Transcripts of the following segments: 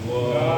Wow.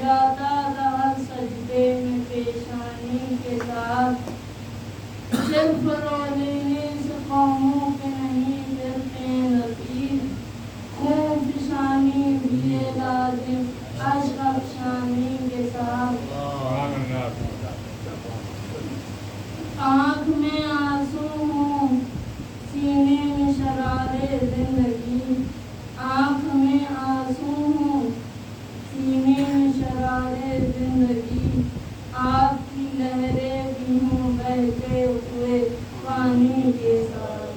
جاتا رہا سجدے میں پیشانی کے ساتھ، صرف رو لینے سے قوموں کے نہیں پھرتے نصیب، خون پیشانی بھی لازم اشک افشانی کے ساتھ، آنکھ میں آنسو ہوں سینے میں شرارے زندگی، آنکھ میں آنسو ہوں سینے میں شرارے زندگی، آپ کی لہریں بھی ہوں بہتے ہوئے پانی کے ساتھ،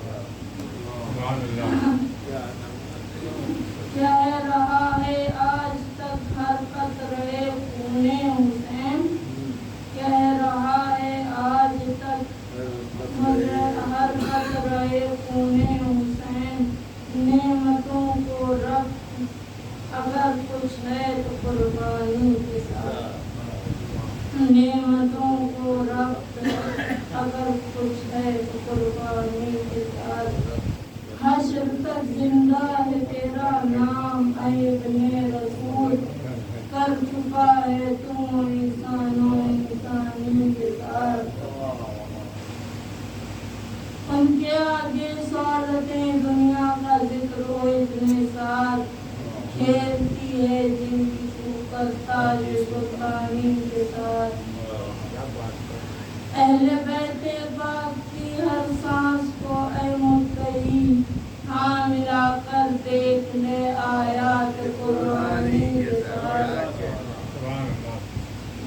کہہ رہا ہے آج تک ہر قطرے خون حسین، کہہ رہا ہے آج تک ہر قطرے خون حسین، نعمتوں کو رب اگر کچھ ہے تو قربانی کے ساتھ، نعمتوں کو رب اگر کچھ ہے تو قربانی کے ساتھ، حشر تک زندہ ہے تیرا نام اے ابن رسول، کر چکا ہے تو انسانوں انسانی کے ساتھ، ان کے آگے سعادتیں دنیا کا ذکر ہو اتنے ساتھ، کھیلتی ہے جن کی شوکت تاج سلطانی کے ساتھ، اہل بیت پاک کی ہر سانس کو اے متقی ہاں ملا کر دیکھ لے آیات قرآنی کے ساتھ،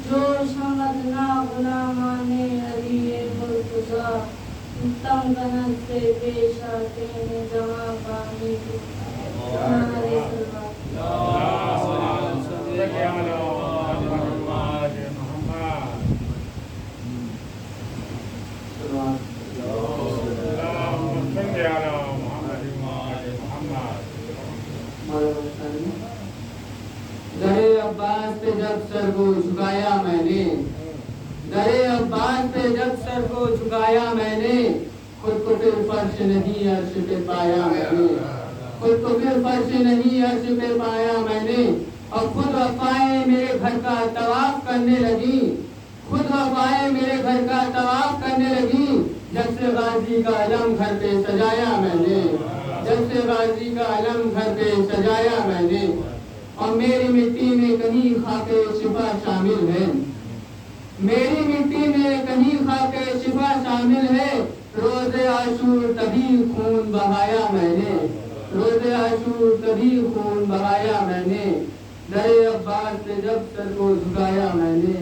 جو شمدنا غلامان علی مرتضیٰ، تنگ نظر سے پیش آتے ہیں جہاں پانی کے درے عباس پہ جب سر کو جھکایا میں نے، درے عباس پہ جب سر کو جھکایا میں نے، خود کو پھر فرش نہیں عرش پہ پایا میں نے، خود کو پھر فرش نہیں عرش پہ پایا میں نے، اور خود وفائیں میرے گھر کا طواف کرنے لگی، خود وفائیں میرے گھر کا طواف کرنے لگی، جب سے غازی کا علم گھر پہ سجایا میں نے، جب سے غازی کا علم گھر پہ سجایا میں نے، اور میری مٹی میں کہیں خاک شفا شامل ہے، میری مٹی میں کہیں خاک شفا شامل ہے، روز عاشور تبھی خون بہایا میں نے، روز عاشور تبھی خون بہایا میں نے، درے عباس پہ جب سر کو جھکایا میں نے،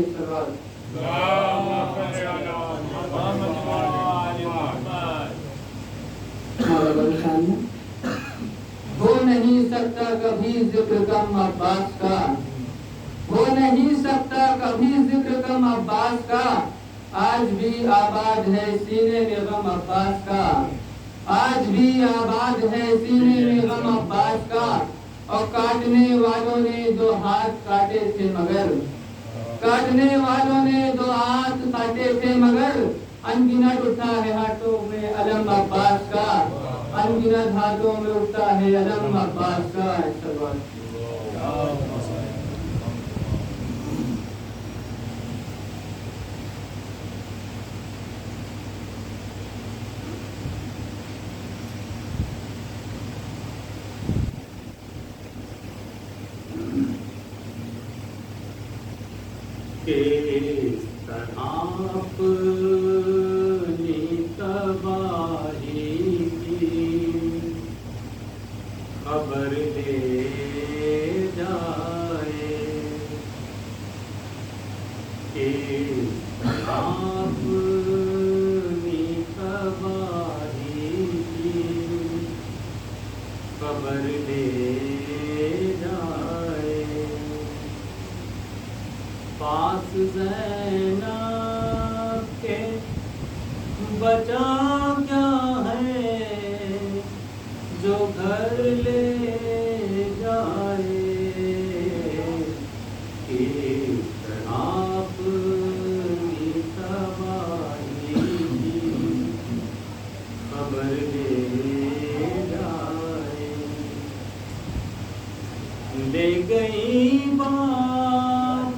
ہو نہیں سکتا کبھی ذکر کم عباس کا، ہو نہیں سکتا کبھی ذکر کم عباس کا، آج بھی آباد ہے سینے میں غم عباس کا، آج بھی آباد ہے سینے میں غم عباس کا، اور کاٹنے والوں نے دو ہاتھ کاٹے تھے مگر، کاٹنے والوں نے دو ہاتھ کاٹے تھے مگر، انگنت اٹھا ہے ہاتھوں میں علم عباس کا، انگنت ہاتھوں میں اٹھتا ہے علم عباس کا، کس طرح اپنی تباہی کی خبر لے جائے، کس طرح اپنی تباہی کی خبر لے جائے، پاس زینب کے بچا کیا ہے جو گھر لے جائے، کس طرح اپنی تباہی کی خبر لے جائے، لے گئی بات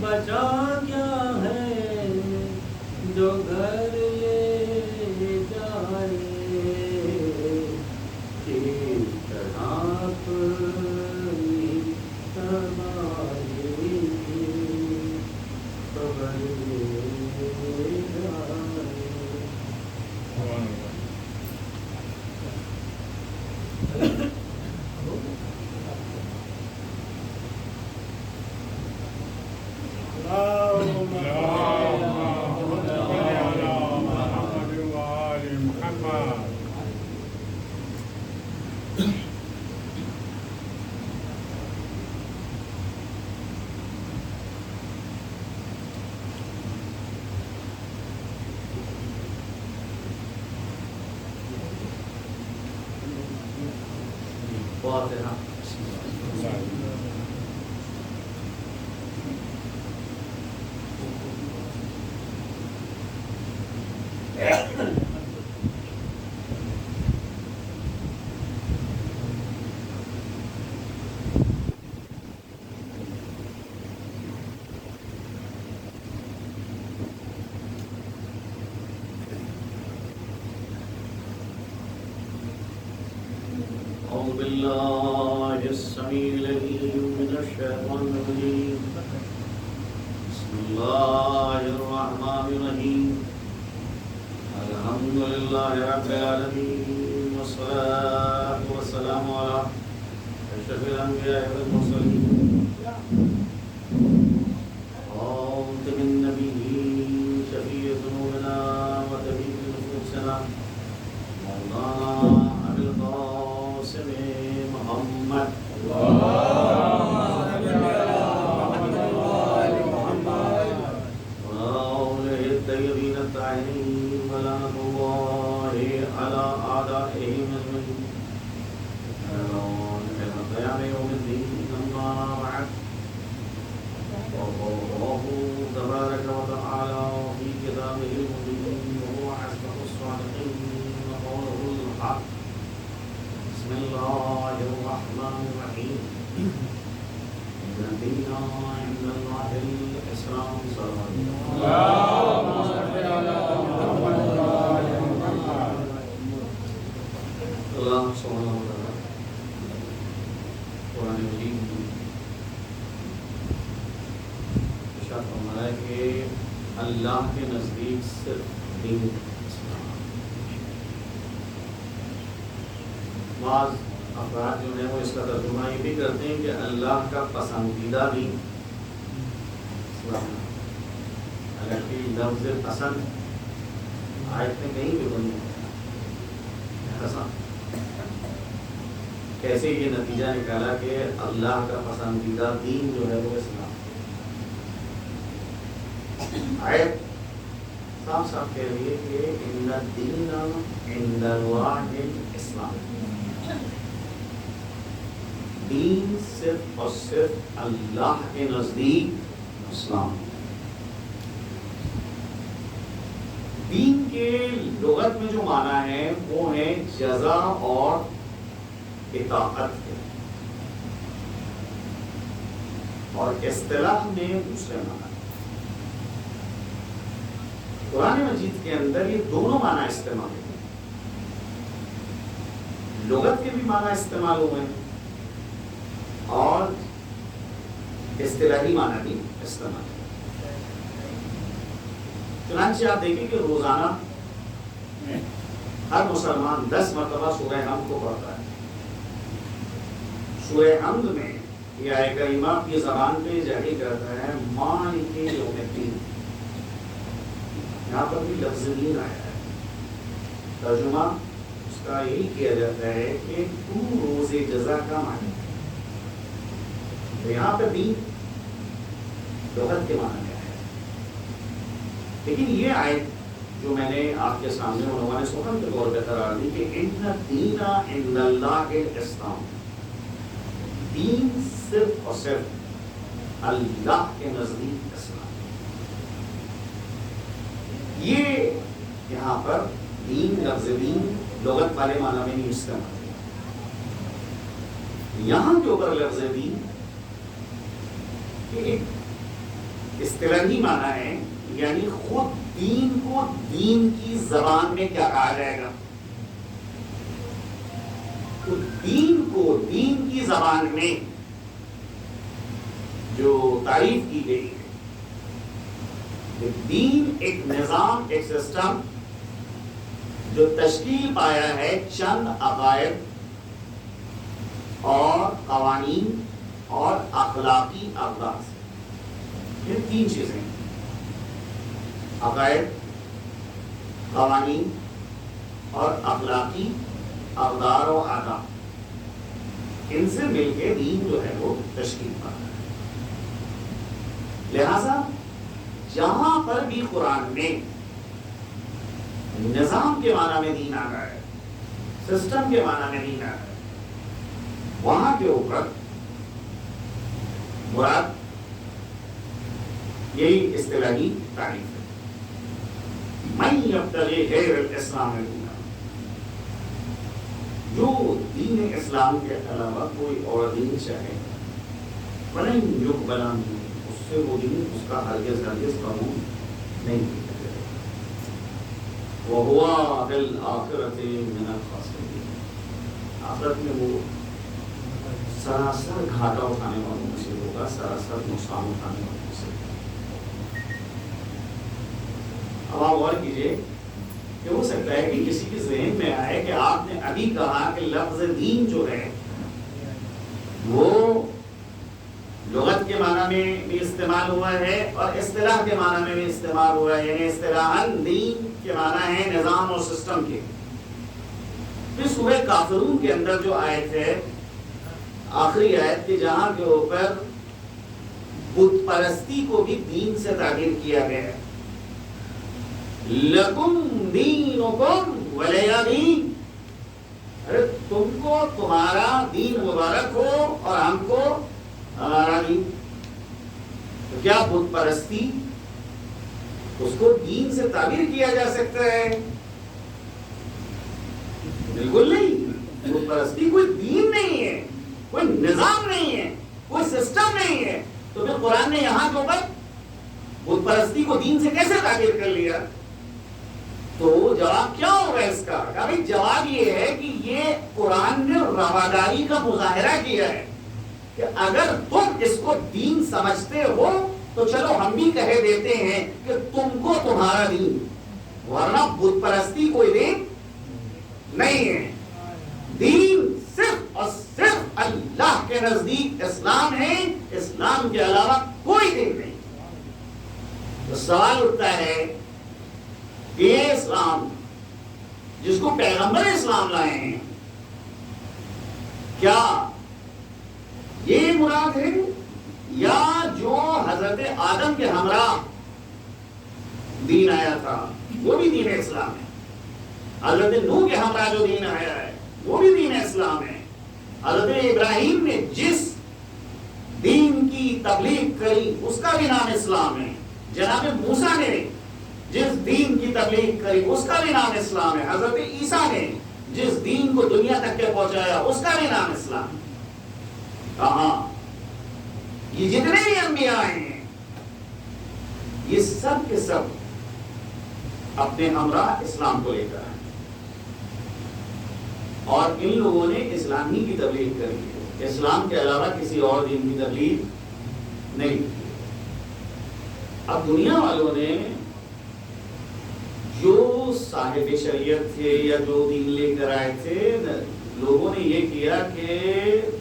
بچا کیا ہے جو گھر لے جائے، کس طرح اپنی تباہی کی خبر لے جائے۔ أعوذ بالله السميع العليم من الشيطان الرجيم. بسم الله الرحمن الرحيم. الحمد لله رب العالمين والصلاة والسلام على أشرف الأنبياء والمرسلين خاتم النبيين شفيع ذنوبنا وطبيب نفوسنا مولانا أبي القاسم محمد وآله الطيبين الطاهرين ولعنة الله على أعدائهم أجمعين إلى قيام يوم الدين. أما بعد، وقال الله تبارك وتعالى في كتابه المبين وهو أصدق الصادقين وقوله الحق. بسم الله الرحمن الرحيم. إن الدين عند الله الإسلام. صلى اللہ سبحانہ و تعالیٰ قرآن مجید میں ارشاد فرمایا کہ اللہ کے نزدیک صرف دین اسلام. بعض افراد جو ہیں وہ اس کا ترجمہ یہ بھی کرتے ہیں کہ اللہ کا پسندیدہ دین اسلام. حالانکہ لفظ پسند آیت میں کہیں بھی بنی حسن کیسے یہ نتیجہ نکالا کہ اللہ کا پسندیدہ دین جو ہے وہ اسلام. آیت صاف صاف کہہ رہی ہے کہ ان الدین عند اللہ الاسلام. دین صرف اور صرف اللہ کے نزدیک اسلام. دین کے لغت میں جو معنی ہے وہ ہے جزا اور اطاعت کے، اور اصطلاح میں دوسرے معنی. قرآن مجید کے اندر یہ دونوں معنی استعمال ہوئے ہیں. لغت کے بھی معنی استعمال ہوئے ہیں اور اصطلاحی معنی بھی استعمال ہوئے. چنانچہ آپ دیکھیں کہ روزانہ ہر مسلمان 10 مرتبہ سورہ حمد کو پڑھتا ہے. سورہ حمد میں یہ آیت کریمہ کی زبان پہ جاری کرتا ہے مالک یوم الدین. یہاں پر بھی لفظ دین آیا ہے. ترجمہ اس کا یہی کیا جاتا ہے کہ تو روز جزا کا مالک. تو یہاں پہ دین لغت کے معنی میں ہے. لیکن یہ آیت جو میں نے آپ کے سامنے عنوان سخن کے طور پہ قرار دی کہ ان الدین عند اللہ الاسلام. دین صرف اور صرف اللہ کے نزدیک اسلام. یہ یہاں پر دین لفظ دین لغت والے معنی میں نہیں استعمال ہے. یہاں کے اوپر لفظ دین ایک اصطلاحی معنی ہے، یعنی خود دین کو دین کی زبان میں کیا کہا جائے گا. تو دین کو دین کی زبان میں جو تعریف کی گئی ہے کہ دین ایک نظام، ایک سسٹم جو تشکیل پایا ہے چند عقائد اور قوانین اور اخلاقی اقدار سے. یہ تین چیزیں، عقائد، قوانین اور اخلاقی اقدار و آداب، ان سے مل کے دین جو ہے وہ تشکیل پاتا ہے. لہذا جہاں پر بھی قرآن میں نظام کے معنی میں دین آ رہا ہے، سسٹم کے معنی میں دین آ رہا ہے، وہاں کے اوپر مراد یہی اصطلاحی تعریف ہے. من یبتغی غیر الاسلام دینا، جو دین اسلام کے علاوہ کوئی اور دین چاہے فلن یقبل منہ، اس سے وہ دین اس کا ہرگز قبول نہیں کیا جائے گا. وَهُوَ فِي الْآخِرَةِ مِنَ الْخَاسِرِينَ، آخرت میں وہ سراسر گھاٹا اٹھانے والوں میں سے ہوگا، سراسر نقصان اٹھانے والوں میں سے. اب آپ غور کیجیے کہ ہو سکتا ہے کہ کسی کے ذہن میں آئے کہ آپ نے ابھی کہا کہ لفظ دین جو ہے وہ لغت کے معنی میں بھی استعمال ہوا ہے اور اصطلاح کے معنی میں بھی استعمال ہوا ہے، یعنی اصطلاحاً دین کے معنی ہے نظام اور سسٹم کے. پھر سورہ کافرون کے اندر جو آیت ہے، آخری آیت کہ جہاں کے اوپر بت پرستی کو بھی دین سے تعبیر کیا گیا ہے، لکم دینکم ولی دین، ارے تم کو تمہارا دین مبارک ہو اور ہم کو ہمارا دین. تو کیا بت پرستی اس کو دین سے تعبیر کیا جا سکتا ہے؟ بالکل نہیں. بت پرستی کوئی دین نہیں ہے، کوئی نظام نہیں ہے، کوئی سسٹم نہیں ہے. تو پھر قرآن نے یہاں کے اوپر بت پرستی کو دین سے کیسے تعبیر کر لیا؟ تو جواب کیا ہوگا اس کا؟ بھائی جواب یہ ہے کہ یہ قرآن نے رواداری کا مظاہرہ کیا ہے کہ اگر تم اس کو دین سمجھتے ہو تو چلو ہم بھی کہہ دیتے ہیں کہ تم کو تمہارا دین، ورنہ بت پرستی کوئی دین نہیں ہے. دین صرف اور صرف اللہ کے نزدیک اسلام ہے، اسلام کے علاوہ کوئی دین نہیں. تو سوال اٹھتا ہے کہ یہ اسلام جس کو پیغمبر اسلام لائے ہیں، کیا یہ مراد ہے یا جو حضرت آدم کے ہمراہ دین آیا تھا وہ بھی دین اسلام ہے؟ حضرت نوح کے ہمراہ جو دین آیا ہے وہ بھی دین اسلام ہے؟ حضرت ابراہیم نے جس دین کی تبلیغ کری اس کا بھی نام اسلام ہے. جناب موسیٰ نے جس دین کی تبلیغ کری اس کا بھی نام اسلام ہے. حضرت عیسیٰ نے جس دین کو دنیا تک کے پہنچایا اس کا بھی نام اسلام ہے. کہاں یہ جتنے بھی انبیاء ہیں یہ سب کے سب اپنے ہمراہ اسلام کو لے کر آئے اور ان لوگوں نے اسلام ہی کی تبلیغ کری ہے، اسلام کے علاوہ کسی اور دین کی تبلیغ نہیں کی. اب دنیا والوں نے جو صاحب شریعت تھے یا جو دین لے کر آئے تھے، لوگوں نے یہ کیا کہ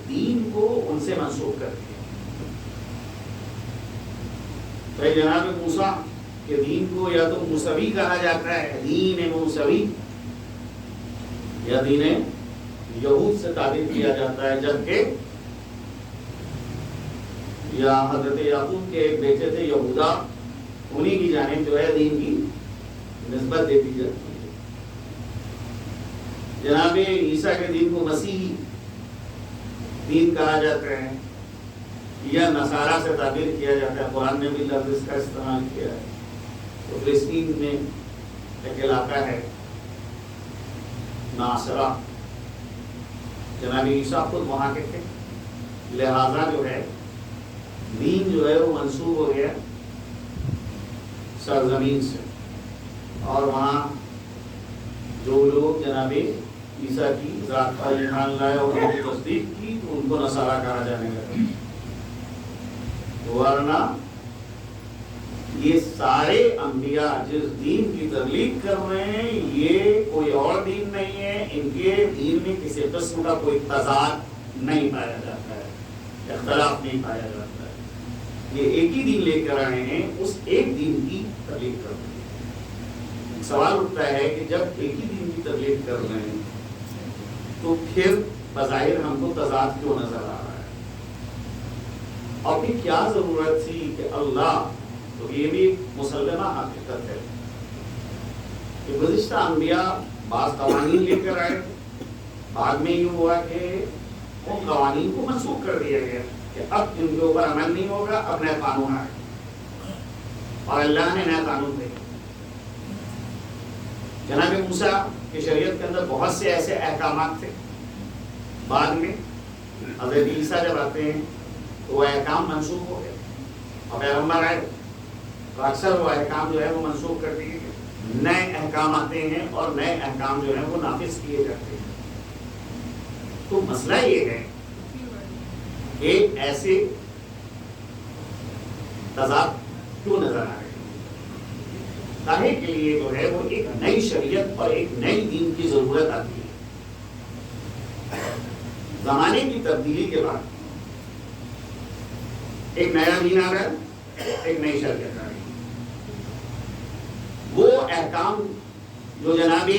دین کو ان سے منسوخ کر دیا. تو جناب موسیٰ کے دین کو یا تو موسوی کہا جاتا ہے، دین موسوی، یا دین یہود سے تعبیر کیا جاتا ہے، جبکہ یا حضرت یعقوب کے ایک بیٹے تھے یہودا، انہی کی جانب جو ہے دین کی نسبت دے دی جاتی ہے. جناب عیسیٰ کے دین کو مسیحی دین کہا جاتا ہے یا نصارہ سے تعبیر کیا جاتا ہے. قرآن نے بھی لفظ اس کا استعمال کیا ہے. تو فلسطین میں ایک علاقہ ہے ناصرہ، جناب عیسیٰ خود وہاں کے تھے، لہذا جو ہے دین جو ہے وہ منسوب ہو گیا سرزمین سے، اور وہاں جو لوگ جناب عیسیٰ کی ذات پر ایمان لائے اور ان کی تصدیق کی تو ان کو نصارہ کہا جانے لگا، ورنہ یہ سارے انبیاء جس دین کی تبلیغ کر رہے ہیں یہ کوئی اور دین نہیں ہے، ان کے دین میں کسی قسم کا کوئی تضاد نہیں پایا جاتا ہے، اختلاف نہیں پایا جاتا ہے، یہ ایک ہی دین لے کر آئے ہیں، اس ایک دین کی تبلیغ کر رہے ہیں۔ سوال اٹھتا ہے کہ جب ایک ہی دین کی تبلیغ کر رہے ہیں تو پھر بظاہر ہم کو تضاد کیوں نظر آ رہا ہے، اور پھر کیا ضرورت تھی کہ اللہ، تو یہ بھی مسلمہ حقیقت ہے کہ گزشتہ انبیاء بعض قوانین لے کر آئے، بعد میں یہ ہوا کہ ان قوانین کو منسوخ کر دیا گیا کہ اب ان کے اوپر عمل نہیں ہوگا، اب نئے قانون آئے، اور اللہ نے نیا قانون دیا۔ جناب موسیٰ کی شریعت کے اندر بہت سے ایسے احکامات تھے، بعد میں حضرت عیسیٰ جب آتے ہیں تو وہ احکام منسوخ ہو گئے، اور پیغمبر آئے تو اکثر وہ احکام جو ہے وہ منسوخ کر دیے گئے، نئے احکام آتے ہیں اور نئے احکام جو ہیں وہ نافذ کیے جاتے ہیں۔ تو مسئلہ یہ ہے کہ ایسے تضاد کیوں نظر آ رہے ہیں؟ کاہے کے لیے جو ہے وہ ایک نئی شریعت اور ایک نئی دین کی ضرورت آتی ہے۔ زمانے کی تبدیلی کے بعد ایک نیا دین آ رہا ہے، ایک نئی شریعت آ رہی ہے۔ وہ احکام جو جناب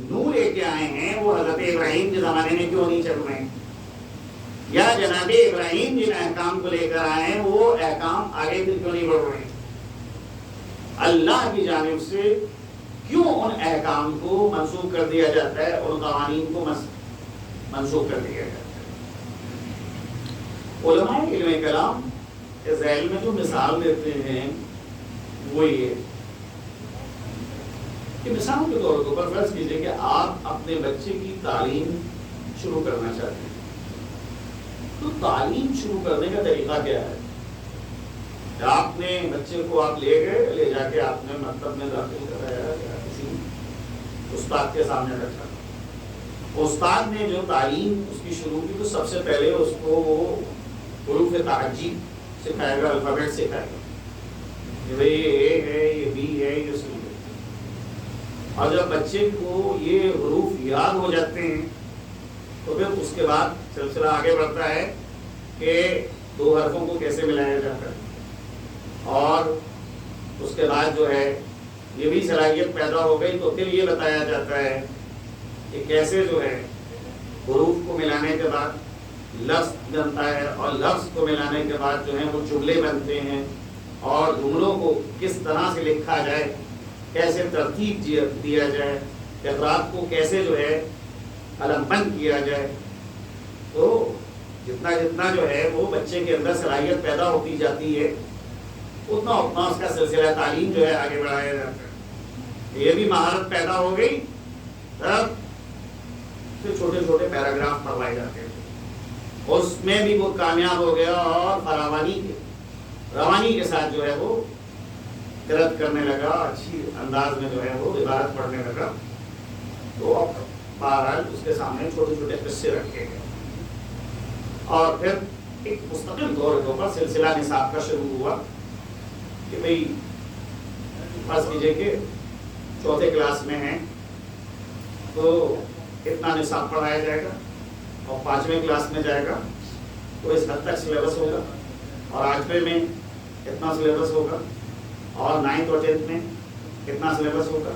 نور لے کے آئے ہیں وہ حضرت ابراہیم کے زمانے میں کیوں نہیں چل رہے ہیں، یا جناب ابراہیم جن احکام کو لے کر آئے ہیں وہ احکام آگے پھر کیوں نہیں بڑھ رہے ہیں؟ اللہ کی جانب سے کیوں ان احکام کو منسوخ کر دیا جاتا ہے، ان قوانین کو منسوخ کر دیا جاتا ہے؟ علماء علم کلام اس ذیل میں جو مثال دیتے ہیں وہ یہ کہ مثال کے طور پر فرض کیجئے کہ آپ اپنے بچے کی تعلیم شروع کرنا چاہتے ہیں، تو تعلیم شروع کرنے کا طریقہ کیا ہے؟ آپ نے بچے کو آپ لے گئے، لے جا کے آپ نے مکتب میں داخل کرایا یا کسی استاد کے سامنے رکھا، استاد نے جو تعلیم اس کی شروع کی تو سب سے پہلے اس کو وہ حروف تعجیب سکھائے گا، الفابیٹ سکھائے گا کہ بھئی یہ اے ہے، یہ بی ہے، یہ سی ہے، اور جب بچے کو یہ حروف یاد ہو جاتے ہیں تو پھر اس کے بعد سلسلہ آگے بڑھتا ہے کہ دو حرفوں کو کیسے ملایا جاتا ہے، اور اس کے بعد جو ہے یہ بھی صلاحیت پیدا ہو گئی تو پھر یہ بتایا جاتا ہے کہ کیسے جو ہے حروف کو ملانے کے بعد لفظ بنتا ہے، اور لفظ کو ملانے کے بعد جو ہے وہ جملے بنتے ہیں، اور جملوں کو کس طرح سے لکھا جائے، کیسے ترتیب دیا جائے، اخراج کو کیسے جو ہے قلم بند کیا جائے۔ تو جتنا جتنا جو ہے وہ بچے کے اندر صلاحیت پیدا ہوتی جاتی ہے اتنا اتنا اس کا سلسلہ تعلیم جو ہے آگے بڑھایا جاتا ہے۔ یہ بھی مہارت پیدا ہو گئی، تب پھر چھوٹے چھوٹے پیراگراف پڑھوائے جاتے ہیں، اس میں بھی وہ کامیاب ہو گیا اور روانی کے ساتھ جو ہے وہ قرأت کرنے لگا، اچھی انداز میں جو ہے وہ عبارت پڑھنے لگا، تو اب بہرحال اس کے سامنے چھوٹے چھوٹے قصے رکھے گئے، اور پھر ایک مستقل دور کے اوپر سلسلہ نصاب کا شروع ہوا کہ بھئی فرض کیجئے کہ چوتھے کلاس میں ہیں تو اتنا نصاب پڑھایا جائے گا، اور پانچویں کلاس میں جائے گا تو اس حد تک سلیبس ہوگا، اور آٹھویں میں اتنا سلیبس ہوگا، اور 9th اور 10th میں اتنا سلیبس ہوگا،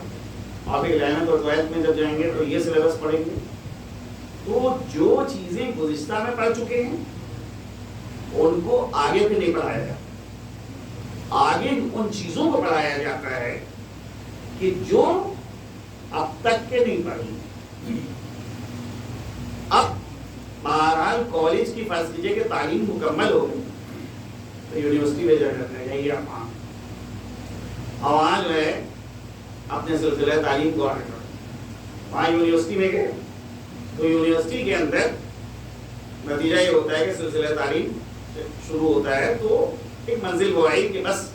اور پھر 11th اور 12th میں جب جائیں گے تو یہ سلیبس پڑھیں گے۔ تو جو چیزیں گزشتہ میں پڑھ چکے ہیں ان کو آگے پہ نہیں پڑھایا جاتا، آگے ان چیزوں کو پڑھایا جاتا ہے کہ جو اب تک کے نہیں پڑھی۔ اب بہرحال کالج کی فرض کیجئے کہ تعلیم مکمل ہو گئی تو یونیورسٹی بھیجا جاتا ہے، یہی آپ وہاں جو ہے اپنے سلسلہ تعلیم کو آگے بڑھا، وہاں یونیورسٹی میں گئے تو یونیورسٹی کے اندر نتیجہ یہ ہوتا ہے کہ سلسلہ تعلیم شروع ہوتا ہے تو ایک منزل وہ آئی کہ بس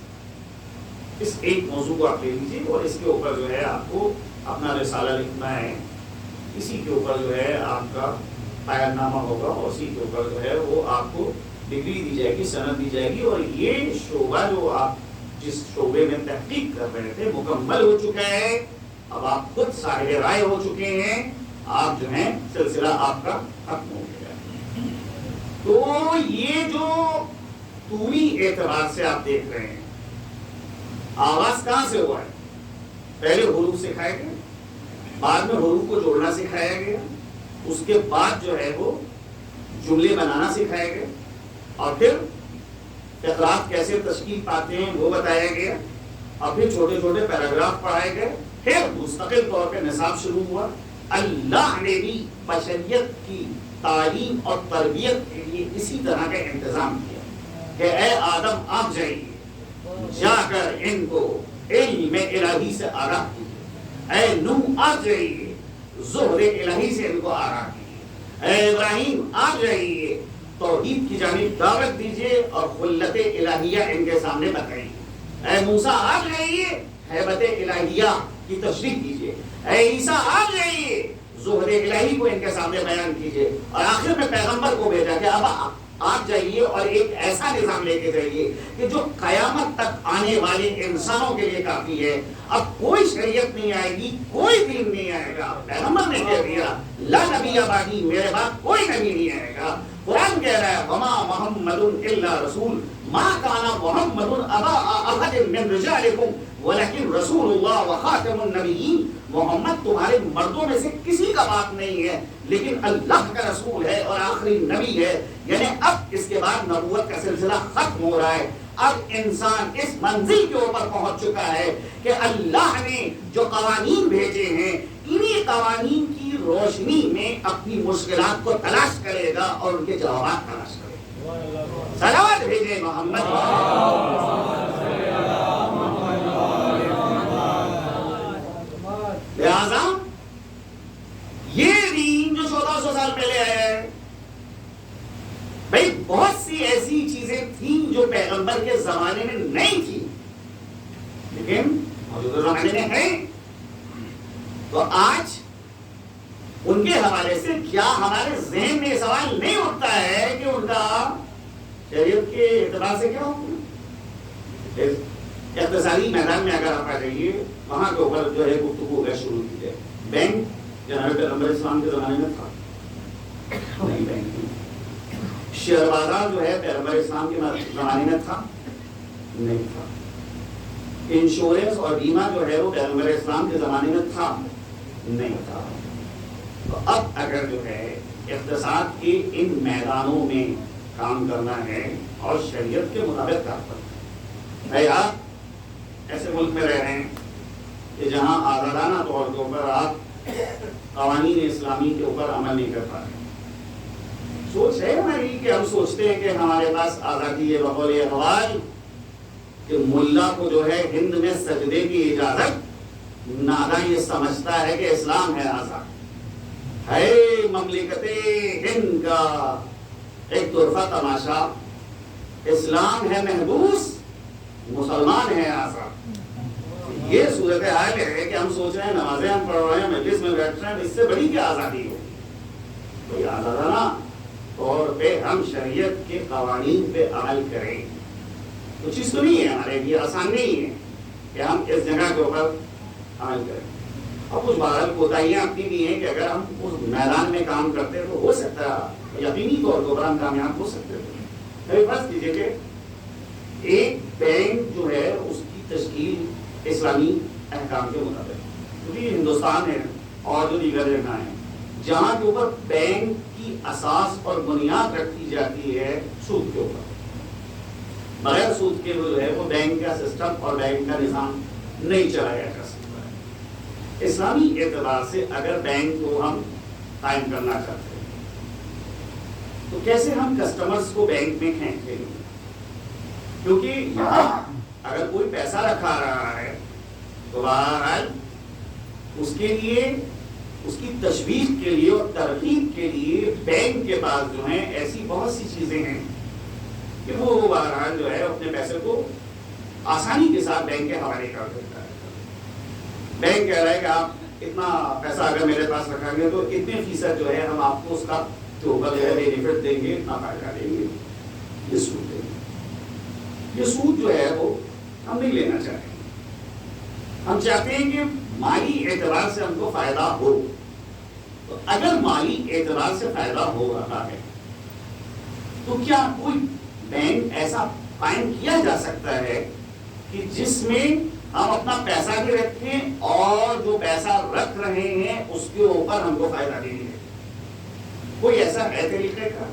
اس ایک موضوع کو آپ لے لیجیے اور اس کے اوپر جو ہے آپ کو اپنا رسالہ لکھنا ہے، اسی کے اوپر جو ہے آپ کا بیان نامہ ہوگا اور اسی کے اوپر جو ہے وہ آپ کو ڈگری دی جائے گی، سند دی جائے گی، اور یہ شعبہ جو آپ جس شعبے میں تحقیق کر رہے تھے مکمل ہو چکا ہے، اب آپ خود صاحب رائے ہو چکے ہیں، آپ جو ہیں سلسلہ آپ کا ختم ہو گیا ہے۔ تو یہ جو طولی اعتبار سے آپ دیکھ رہے ہیں، آغاز کہاں سے ہوا ہے؟ پہلے حروف سکھائے گئے، بعد میں حروف کو جوڑنا سکھایا گیا، اس کے بعد جو ہے وہ جملے بنانا سکھائے گئے، اور پھر اخلاق کیسے تشکیل پاتے ہیں وہ بتایا گیا، اور پھر چھوٹے چھوٹے پیراگراف پڑھائے گئے، پھر مستقل طور پہ نصاب شروع ہوا۔ اللہ نے بھی بشریت کی تعلیم اور تربیت کے لیے اسی طرح کا انتظام کیا کہ اے آدم آپ جائیے، جا کر ان کو علم الہی سے آگاہ کیجیے، اے نوح آپ جائیے، ظہر الہی سے ان کو آگاہ کیجیے، اے ابراہیم آپ جائیے، توحید کی جانب دعوت دیجیے اور خلت الہیہ ان کے سامنے بتائیے، اے موسیٰ آپ جائیے، ہیبت الہیہ کی تشریح کیجیے، اے عیسیٰ آپ جائیے، ظہر الہی کو ان کے سامنے بیان کیجیے، اور آخر میں پیغمبر کو بھیجا کہ اب آپ جائیے اور ایک ایسا نظام لے کے جائیے کہ جو قیامت تک آنے والے انسانوں کے لیے کافی ہے۔ اب کوئی شریعت نہیں آئے گی، کوئی دین نہیں آئے گا، پیغمبر نے کہہ دیا لا نبی بعدی، میرے بعد کوئی نبی نہیں آئے گا۔ قرآن کہہ رہا ہے وما محمد الا رسول ما کان محمد ابا احد من رجالکم ولکن رسول اللہ وخاتم النبیین، محمد تمہارے مردوں میں سے کسی کا باپ نہیں ہے لیکن اللہ کا رسول ہے اور آخری نبی ہے۔ یعنی اب اس کے بعد نبوت کا سلسلہ ختم ہو رہا ہے، اب انسان اس منزل کے اوپر پہنچ چکا ہے کہ اللہ نے جو قوانین بھیجے ہیں انہی قوانین کی روشنی میں اپنی مشکلات کو تلاش کرے گا اور ان کے جوابات تلاش کرے گا۔ صلوات بھیجے محمد۔ لہذا یہ دین جو 1400 سال پہلے آیا ہے، بھائی بہت سی ایسی چیزیں تھیں جو پیغمبر کے زمانے میں نہیں تھی لیکن موجودہ زمانے میں ہیں، تو آج ان کے حوالے سے کیا ہمارے ذہن میں سوال نہیں اٹھتا ہے کہ ان کا شریعت کے اعتبار سے کیا ہوگا؟ اقتصادی میدان میں اگر آپ آ جائیے، وہاں کے اوپر جو ہے گفتگو شروع کی جائے۔ بینک جناب پیغمبر اسلام کے زمانے میں تھا نہیں، بینک نہیں۔ شیئر بازار جو ہے پیغمبر اسلام کے زمانے میں تھا نہیں تھا۔ انشورنس اور بیمہ جو ہے وہ پیغمبر اسلام کے زمانے میں تھا نہیں تھا۔ تو اب اگر جو ہے اقتصاد کے ان میدانوں میں کام کرنا ہے اور شریعت کے مطابق کام کرنا ہے، آپ ایسے ملک میں رہ رہے ہیں کہ جہاں آزادانہ طور کے اوپر آپ قوانین اسلامی کے اوپر عمل نہیں کر پا رہے، سوچ ہے ہماری کہ ہم سوچتے ہیں کہ ہمارے پاس آزادی ہے بقول اقبال کہ ملا کو جو ہے ہند میں سجدے کی اجازت، ناداں یہ سمجھتا ہے کہ اسلام ہے آزاد ہے۔ مملکت ہند کا ایک طرفہ تماشا، اسلام ہے محبوس، مسلمان ہے آزاد۔ یہ صورتحال ہے کہ ہم سوچ رہے ہیں نمازیں ہم پڑھ رہے ہیں، مجلس میں بیٹھ رہے ہیں، اس سے بڑی کیا آزادی ہو؟ کوئی آزادانہ طور پہ ہم شریعت کے قوانین پہ عمل کریں، تو چیز تو نہیں ہے ہمارے لیے، آسان نہیں ہے کہ ہم اس جگہ کے اوپر عمل کریں۔ اور کچھ بہرحال کوتاہیاں اپنی بھی ہیں کہ اگر ہم اس میدان میں کام کرتے تو ہو سکتا ہے یقینی طور پر ہم کامیاب ہو سکتے تھے۔ فرض کیجیے کہ ایک بینک جو ہے اس کی تشکیل اسلامی احکام کے مطابق، کیونکہ ہندوستان ہے اور جو دیگر جگہ ہیں جہاں کے اوپر بینک کی اساس اور بنیاد رکھی جاتی ہے سود کے اوپر، بغیر سود کے جو ہے وہ بینک کا سسٹم اور بینک کا نظام نہیں چلایا جا سکتا ہے۔ اسلامی اعتبار سے اگر بینک کو ہم قائم کرنا چاہتے ہیں تو کیسے ہم کسٹمرز کو بینک میں کھینچیں گے؟ کیونکہ یہاں اگر کوئی پیسہ رکھا رہا ہے تو بہرحال اس کے لیے، اس کی تشویق کے لیے اور ترغیب کے لیے بینک کے پاس جو ہیں ایسی بہت سی چیزیں ہیں کہ وہ بہرحال جو ہے اپنے پیسے کو آسانی کے ساتھ بینک کے حوالے کر دیتا ہے. بینک کہہ رہا ہے کہ آپ اتنا پیسہ اگر میرے پاس رکھیں گے تو اتنے فیصد جو ہے ہم آپ کو اس کا جو ہے بینیفٹ دیں گے، اتنا فائدہ دیں گے. یہ سود دیں گے. یہ سود جو ہے وہ ہم نہیں لینا چاہتے. ہم چاہتے ہیں کہ مالی اعتبار سے ہم کو فائدہ ہو. تو اگر مالی اعتبار سے فائدہ ہو رہا ہے تو کیا کوئی بینک ایسا قائم کیا جا سکتا ہے کہ جس میں ہم اپنا پیسہ بھی رکھیں اور جو پیسہ رکھ رہے ہیں اس کے اوپر ہم کو فائدہ دیں گے؟ کوئی ایسا ہے طریقہ کا؟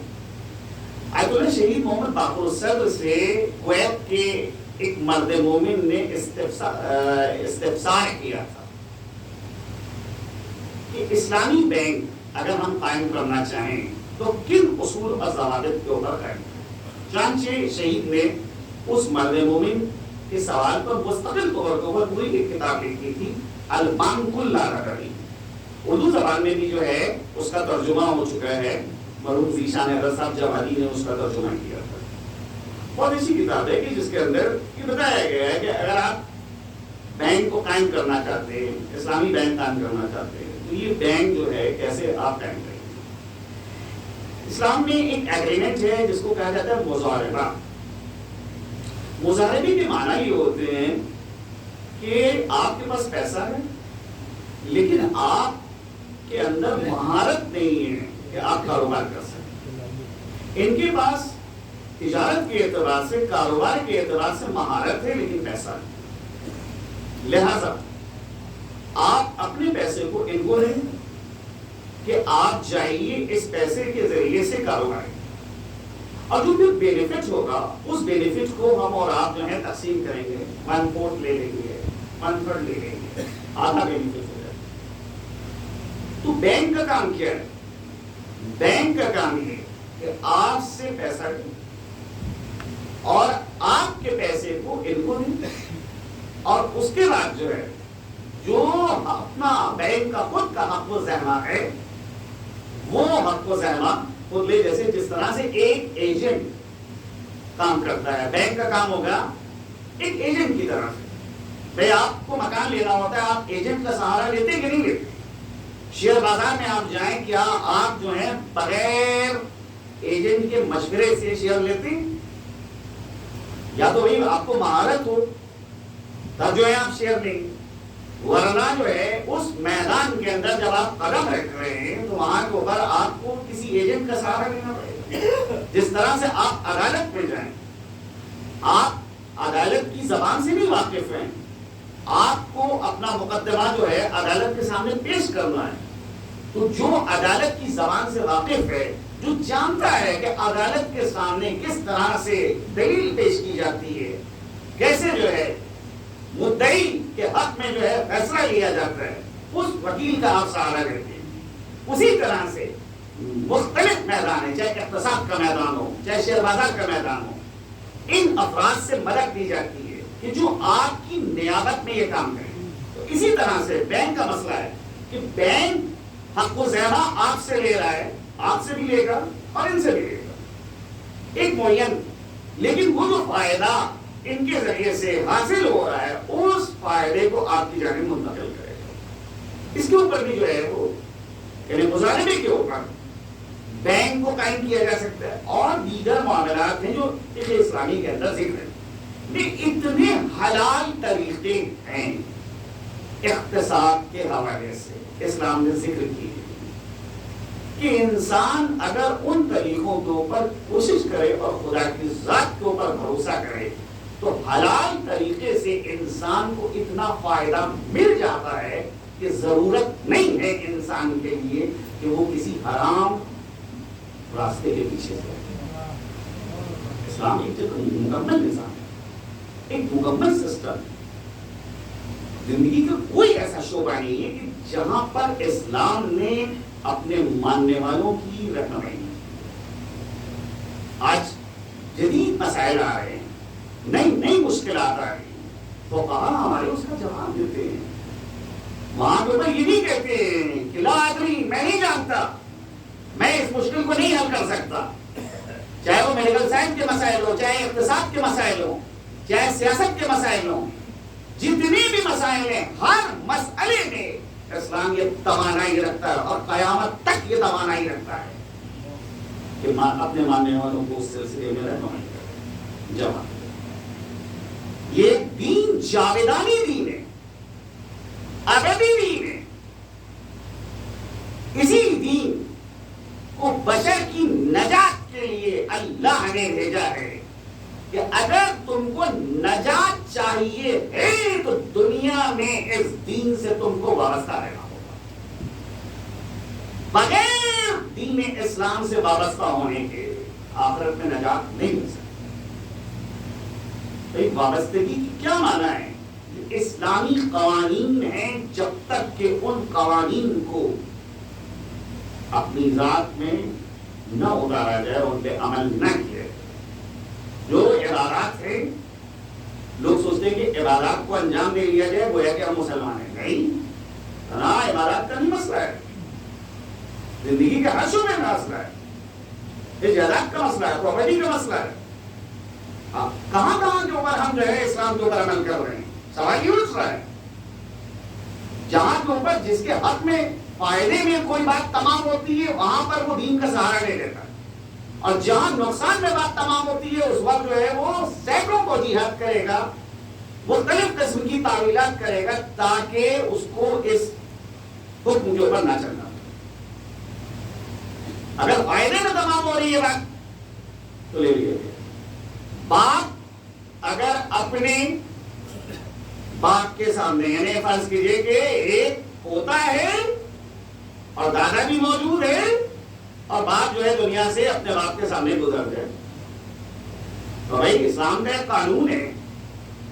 آیت اللہ شہید محمد باقر الصدر سے کویت کے ایک مرد مومن نے استفسار کیا تھا کہ اسلامی بینک اگر ہم قائم کرنا چاہیں تو کن اصول اور ضوابط کے اوپر قائم کریں؟ چنانچہ شہید نے اس مرد مومن کے سوال پر مستقل طور پر پوری ایک کتاب لکھی تھی، البانک اللاغری. اردو زبان میں بھی جو ہے اس کا ترجمہ ہو چکا ہے. مرحوم ذیشان احمد صاحب جوادی نے اس کا ترجمہ کیا تھا. بہت اچھی کتاب ہے کہ جس کے اندر یہ بتایا گیا ہے کہ اگر آپ بینک کو قائم کرنا چاہتے ہیں، اسلامی بینک قائم کرنا چاہتے ہیں، تو یہ بینک جو ہے کیسے آپ قائم کریں گے. اسلام میں ایک ایگریمنٹ ہے جس کو کہا جاتا ہے مضاربہ. مضاربے کے معنی یہ ہوتے ہیں کہ آپ کے پاس پیسہ ہے لیکن آپ کے اندر مہارت نہیں ہے کہ آپ کاروبار کر سکیں. ان کے پاس تجارت کے اعتبار سے، کاروبار کے اعتبار سے مہارت ہے لیکن پیسہ نہیں. لہذا آپ اپنے پیسے کو ان کو دیں کہ آپ جائیے اس پیسے کے ذریعے سے کاروبار کریں، اور جو بھی بینیفٹ ہوگا اس بینیفٹ کو ہم اور آپ جو ہے تقسیم کریں گے. 1/4 لے لیں گے، 1/3 لے لیں گے، آدھا بینیفٹ ہو جائے. تو بینک کا کام کیا ہے؟ بینک کا کام یہ کہ آپ سے پیسہ لیں اور آپ کے پیسے کو ان کو دیں، اور اس کے بعد جو ہے جو اپنا بینک کا خود کا حق و زحمہ ہے وہ حق و زحمہ خود لے. جیسے جس طرح سے ایک ایجنٹ کام کرتا ہے، بینک کا کام ہوگا ایک ایجنٹ کی طرح سے. بھائی آپ کو مکان لینا ہوتا ہے، آپ ایجنٹ کا سہارا لیتے کہ نہیں لیتے؟ شیئر بازار میں آپ جائیں، کیا آپ جو ہے بغیر ایجنٹ کے مشورے سے شیئر لیتے ہیں؟ یا تو بھائی آپ کو مہارت ہو تب جو ہے آپ شیئر لیں گے، ورنہ جو ہے اس میدان کے اندر جب آپ قدم رکھ رہے ہیں تو وہاں کے اوپر آپ کو کسی ایجنٹ کا سہارا لینا پڑے گا. جس طرح سے آپ عدالت میں جائیں، آپ عدالت کی زبان سے بھی واقف ہیں، آپ کو اپنا مقدمہ جو ہے عدالت کے سامنے پیش کرنا ہے. تو جو عدالت کی زبان سے واقف ہے، جو جانتا ہے کہ عدالت کے سامنے کس طرح سے دلیل پیش کی جاتی ہے، کیسے جو ہے مدعی کے حق میں جو ہے فیصلہ لیا جاتا ہے، اس وکیل کا آپ سہارا لیتے ہیں. اسی طرح سے مختلف میدان ہیں، چاہے اقتصاد کا میدان ہو، چاہے شیئر بازار کا میدان ہو، ان افراد سے مدد دی جاتی ہے کہ جو آپ کی نیابت میں یہ کام کریں. تو اسی طرح سے بینک کا مسئلہ ہے کہ بینک حق و زحمہ آپ سے لے رہا ہے، آپ سے بھی لے گا اور ان سے بھی لے گا ایک معین، لیکن وہ جو فائدہ ان کے ذریعے سے حاصل ہو رہا ہے اس فائدے کو آپ کی جانب منتقل کرے گا. اس کے اوپر بھی جو ہے وہ یعنی مظاہرے کے اوپر بینک کو قائم کیا جا سکتا ہے. اور دیگر معاملات ہیں جو فقہ اسلامی کے اندر ذکر ہے. اتنے حلال طریقے ہیں اقتصاد کے حوالے سے اسلام نے ذکر کی کہ انسان اگر ان طریقوں کے اوپر کوشش کرے اور خدا کی ذات کے اوپر بھروسہ کرے تو حلال طریقے سے انسان کو اتنا فائدہ مل جاتا ہے کہ ضرورت نہیں ہے انسان کے لیے کہ وہ کسی حرام راستے کے پیچھے سے. اسلام ایک مکمل نظام ہے، ایک مکمل سسٹم. زندگی کا کوئی ایسا شعبہ نہیں ہے کہ جہاں پر اسلام نے اپنے ماننے والوں کی رہنمائی. آج جدید مسائل آ رہے ہیں، نئی مشکلات آ رہی ہیں، تو ہمارے اس کا جواب دیتے ہیں. وہاں کے اوپر یہ نہیں کہتے کہ لا ادری، میں نہیں جانتا، میں اس مشکل کو نہیں حل کر سکتا. چاہے وہ میڈیکل سائنس کے مسائل ہو، چاہے اقتصاد کے مسائل ہو، چاہے سیاست کے مسائل ہوں، جتنی بھی مسائل ہیں ہر مسئلے میں اسلام یہ توانائی رکھتا ہے اور قیامت تک یہ توانائی رکھتا ہے کہ اپنے ماننے والوں کو اس سلسلے میں رہنمائی کرے، جمع۔ یہ دین جاویدانی دین ہے، ابدی دین ہے۔ اسی دین کو بشر کی نجات کے لیے اللہ نے بھیجا ہے کہ اگر تم کو نجات چاہیے ہے تو دنیا میں اس دین سے تم کو وابستہ رہنا ہوگا۔ بغیر دین اسلام سے وابستہ ہونے کے آخرت میں نجات نہیں مل سکتی۔ تو وابستگی کی کیا معنی ہے؟ اسلامی قوانین ہیں، جب تک کہ ان قوانین کو اپنی ذات میں نہ اتارا جائے، ان پہ عمل نہ کیا جائے۔ جو عبادات ہیں، لوگ سوچتے ہیں کہ عبادات کو انجام دے لیا جائے وہ ہے کہ ہم مسلمان ہیں۔ نہیں، عبادات کا نہیں مسئلہ ہے، زندگی کے ہر شعبے میں مسئلہ ہے، جائیداد کا مسئلہ ہے، پراپرٹی کا مسئلہ ہے۔ کہاں کہاں کے اوپر ہم جو ہے اسلام کے اوپر عمل کر رہے ہیں؟ سوال یہ اٹھ رہا ہے جہاں کے اوپر جس کے حق میں فائدے میں کوئی بات تمام ہوتی ہے وہاں پر وہ دین کا سہارا لے لیتا ہے، اور جہاں نقصان میں بات تمام ہوتی ہے اس وقت جو ہے وہ سینکڑوں کو جہاد کرے گا، مختلف قسم کی تعویلات کرے گا تاکہ اس کو اس حکم کے اوپر نہ چلنا۔ اگر فائدے میں تمام ہو رہی ہے بات تو لے لیے۔ باپ اگر اپنے باپ کے سامنے، یعنی فرض کیجئے کہ ایک پوتا ہے اور دادا بھی موجود ہے اور باپ جو ہے دنیا سے اپنے باپ کے سامنے گزر جائے، تو بھائی اسلام کا ایک قانون ہے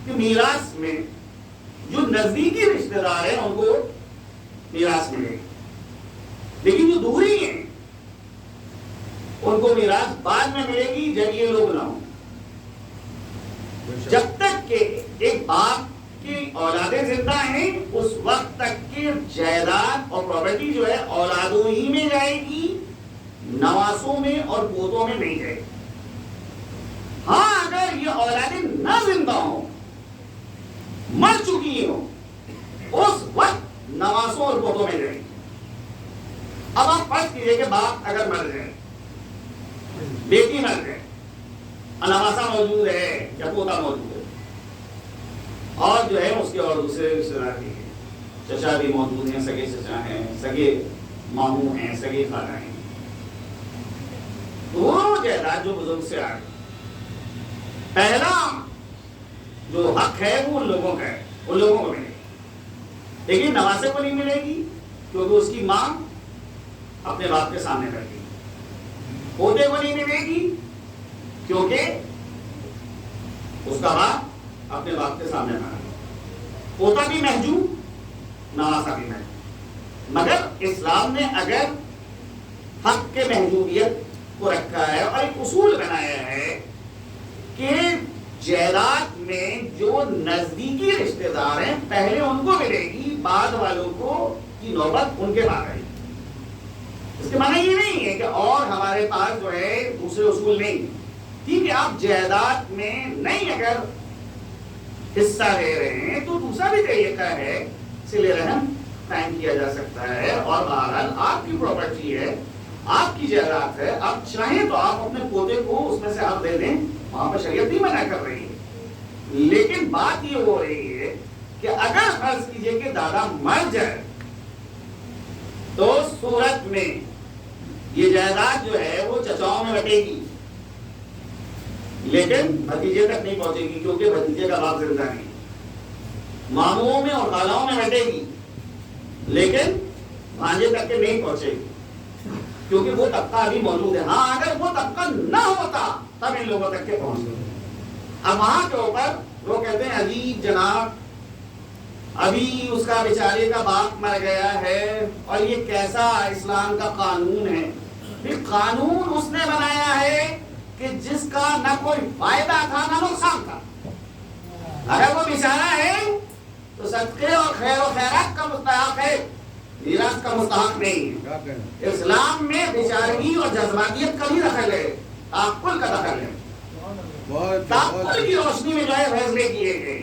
کہ میراث میں جو نزدیکی رشتہ دار ہیں ان کو میراث ملے گی، لیکن جو دوری ہیں ان کو میراث بعد میں ملے گی جب یہ لوگ نہ ہوں۔ جب تک کہ ایک باپ کی اولادیں زندہ ہیں اس وقت تک کی جائیداد اور پراپرٹی جو ہے اولادوں ہی میں جائے گی، نواسوں میں اور پوتوں میں نہیں جائے گی۔ ہاں اگر یہ اولادیں نہ زندہ ہوں، مر چکی ہوں، اس وقت نواسوں اور پوتوں میں جائے گی۔ اب آپ فرض کیجئے کہ باپ اگر مر جائے، بیٹی مر جائے، نواسا موجود ہے یا پوتا موجود ہے، اور جو ہے اس کے اور دوسرے رشتے دار بھی ہیں، چچا بھی موجود ہیں، سگے چچا ہیں، سگے ماموں ہیں، سگے خالہ ہیں، وہ جائیداد جو بزرگ سے آ گئی، پہلا جو حق ہے وہ ان لوگوں کا ہے، ان لوگوں کو ملے گی، لیکن نواسے کو نہیں ملے گی کیونکہ اس کی ماں اپنے باپ کے سامنے کر گئی، پوتے کو نہیں ملے گی کیونکہ اس کا باپ اپنے باپ کے سامنے نہ رہے، پوتا بھی محجوب، نواسا بھی محجوب۔ مگر اسلام نے اگر حق کے محجوبیت کو رکھا ہے اور ایک اصول بنایا ہے کہ جائیداد میں جو نزدیکی رشتے دار ہیں پہلے ان کو ملے گی، بعد والوں کو کی نوبت ان کے بعد آئے گی۔ اس کے معنی یہ نہیں ہے کہ اور ہمارے پاس جو ہے دوسرے اصول نہیں، ٹھیک ہے آپ جائیداد میں نہیں اگر حصہ لے رہے ہیں تو دوسرا بھی طریقہ ہے، صلہ رحم قائم کیا جا سکتا ہے، اور بہرحال آپ کی پراپرٹی ہے، آپ کی جائیداد ہے، آپ چاہیں تو آپ اپنے پوتے کو اس میں سے آپ دے دیں، وہاں پر شریعت نہیں منع کر رہی ہے، لیکن بات یہ ہو رہی ہے کہ اگر فرض کیجئے کہ دادا مر جائے تو صورت میں یہ جائیداد جو ہے وہ چچاؤں میں بٹے گی، لیکن بھتیجے تک نہیں پہنچے گی کیونکہ بھتیجے کا باپ زندہ نہیں، ماموں میں اور خالاؤں میں بٹے گی لیکن بھانجے تک کے نہیں پہنچے گی کیونکہ وہ طبقہ ابھی موجود ہے۔ ہاں اگر وہ طبقہ نہ ہوتا تب ان لوگوں تک کے پہنچ گئے۔ اب وہاں کے اوپر وہ کہتے ہیں عجیب جناب، ابھی اس کا بیچارے کا باپ مر گیا ہے اور یہ کیسا اسلام کا قانون ہے؟ قانون اس نے بنایا ہے کہ جس کا نہ کوئی فائدہ تھا نہ نقصان تھا، اگر وہ بیچارہ ہے تو صدقے اور خیر و خیرات کا مستحق ہے، میراث کا مستحق نہیں ہے۔ اسلام میں بیچارگی اور جذباتیت کا بھی دخل ہے، تعقل کا دخل ہے، بہت تعقل کی روشنی میں جو ہے فیصلے کیے گئے،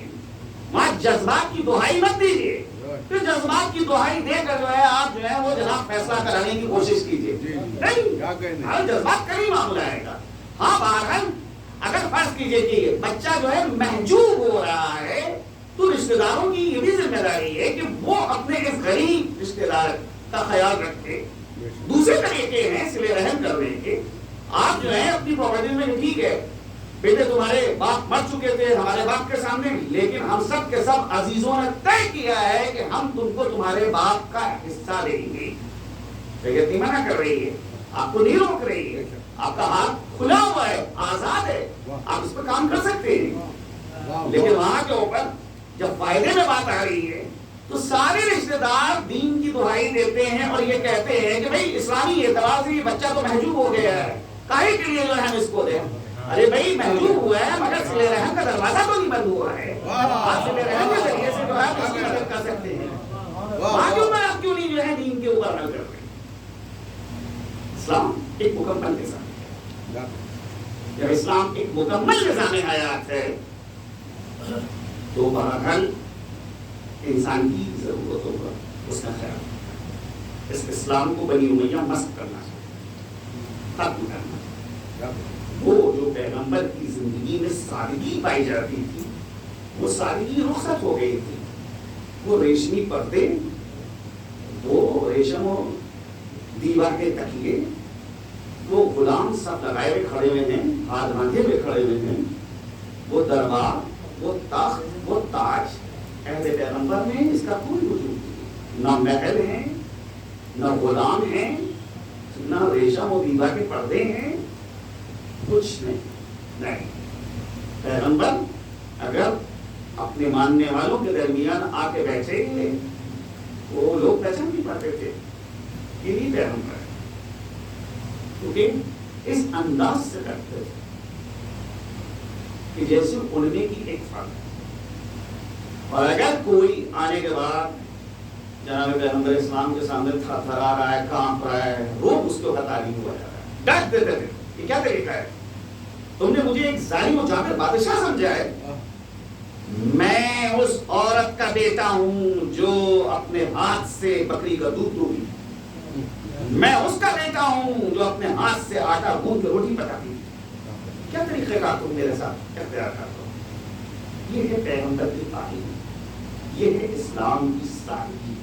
وہاں جذبات کی دہائی مت دیجیے، پھر جذبات کی دہائی دے کر جو ہے آپ جو ہے وہ جناب فیصلہ کرانے کی کوشش کیجیے، نہیں جذبات کا نہیں معاملہ آئے گا۔ ہاں بہرحال اگر فرض کیجیے کہ بچہ جو ہے محجوب ہو رہا ہے تو رشتہ داروں کی یہ بھی ذمہ داری ہے کہ وہ اپنے اس غریب رشتہ دار کا خیال رکھے۔ دوسرے طریقے ہیں صلہ رحم کرنے کے، آپ جو ہے اپنی پراپرٹی میں ٹھیک ہے بیٹے تمہارے باپ مر چکے تھے ہمارے باپ کے سامنے، لیکن ہم سب کے سب عزیزوں نے طے کیا ہے کہ ہم تم کو تمہارے باپ کا حصہ دیں گے۔ شریعت منع کر رہی ہے، آپ کو نہیں روک رہی ہے، آپ کا ہاتھ کھلا ہوا ہے، آزاد ہے، آپ اس پہ کام کر سکتے ہیں۔ لیکن وہاں کے اوپر جب فائدے میں بات آ رہی ہے تو سارے رشتہ دار دین کی دہائی دیتے ہیں اور یہ کہتے ہیں کہ بھائی اسلامی اعتبار سے یہ بچہ تو محجوب ہو گیا ہے، کاہے کے لیے جو ہے ہم اس کو دیں؟ ارے بھائی محجوب ہوا ہے مگر صلہ رحم کا دروازہ تو نہیں بند ہوا ہے، آپ صلہ رحم کے ذریعے سے جو ہے اس کی مدد کر سکتے ہیں۔ وہاں کے اوپر آپ کیوں نہیں جو ہے دین کے اوپر عمل کر رہے ہیں؟ اسلام ایک مکمل نظام ہے، جب اسلام ایک مکمل نظام حیات ہے تو بہرحال انسان کی ضرورتوں پر اس کا خیال، اس اسلام کو بنی امیہ مسخ کرنا چاہیے، ختم کرنا۔ وہ جو پیغمبر کی زندگی میں سادگی پائی جاتی تھی وہ سادگی رخصت ہو گئی تھی، وہ ریشمی پردے، وہ ریشم و دیوار کے تکیے، وہ غلام سب لگائے ہوئے کھڑے ہوئے ہیں، ہاتھ باندھے ہوئے کھڑے ہوئے ہیں، وہ دربار، وہ تخت، وہ تاج، اہل پیغمبر میں اس کا کوئی وجود نہیں، نہ محل ہیں، نہ غلام ہیں، نہ ریشم و دیوار کے پردے ہیں، کچھ نہیں۔ پیغمبر اگر اپنے ماننے والوں کے درمیان آ کے بیٹھے وہ لوگ پہچان نہیں پاتے تھے کہ یہ پیغمبر ہے، کیونکہ اس انداز سے کرتے تھے کہ جیسے اڑنے کی ایک فرق ہے۔ اور اگر کوئی آنے کے بعد جناب پیغمبر اسلام کے سامنے تھرتھرا رہا ہے، کانپ رہا ہے، روب اس کو تعلیم ہوا جا رہا ہے، ڈانٹ دیتے تھے یہ کیا طریقہ ہے؟ تم نے مجھے ایک ظالم و جابر بادشاہ سمجھا ہے، میں اس عورت کا بیٹا ہوں جو اپنے ہاتھ سے بکری کا دودھ دوہی، میں اس کا بیٹا ہوں جو اپنے ہاتھ سے آٹا گوندھ کے روٹی پکاتی، کیا طریقے کا تم میرے ساتھ اختیار کرتے ہو؟ یہ ہے پیغمبر کی تعلیم، یہ ہے اسلام کی سادگی،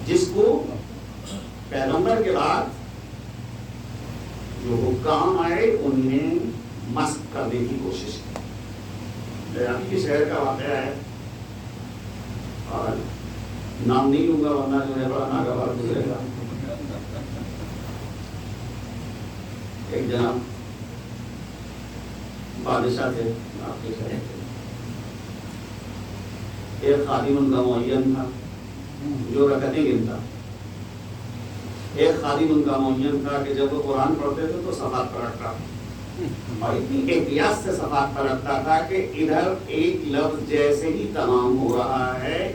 جس کو پیغمبر کے بعد جو حکام آئے انہوں نے مسخ کرنے کی کوشش کی۔ ابھی کے شہر کا واقعہ ہے اور نام نہیں لوں گا ورنہ جو ہے بڑا ناگوار گزرے گا۔ ایک جناب بادشاہ تھے آپ کے شہر کے، ایک خادم ان کا معین تھا جو رکعتیں گنتا، ایک خادم ان کا معین تھا کہ جب وہ قرآن پڑھتے تھے تو صفحات پلٹتا اور اتنی احتیاط سے صفحات پلٹتا تھا کہ ادھر ایک لفظ جیسے ہی تمام ہو رہا ہے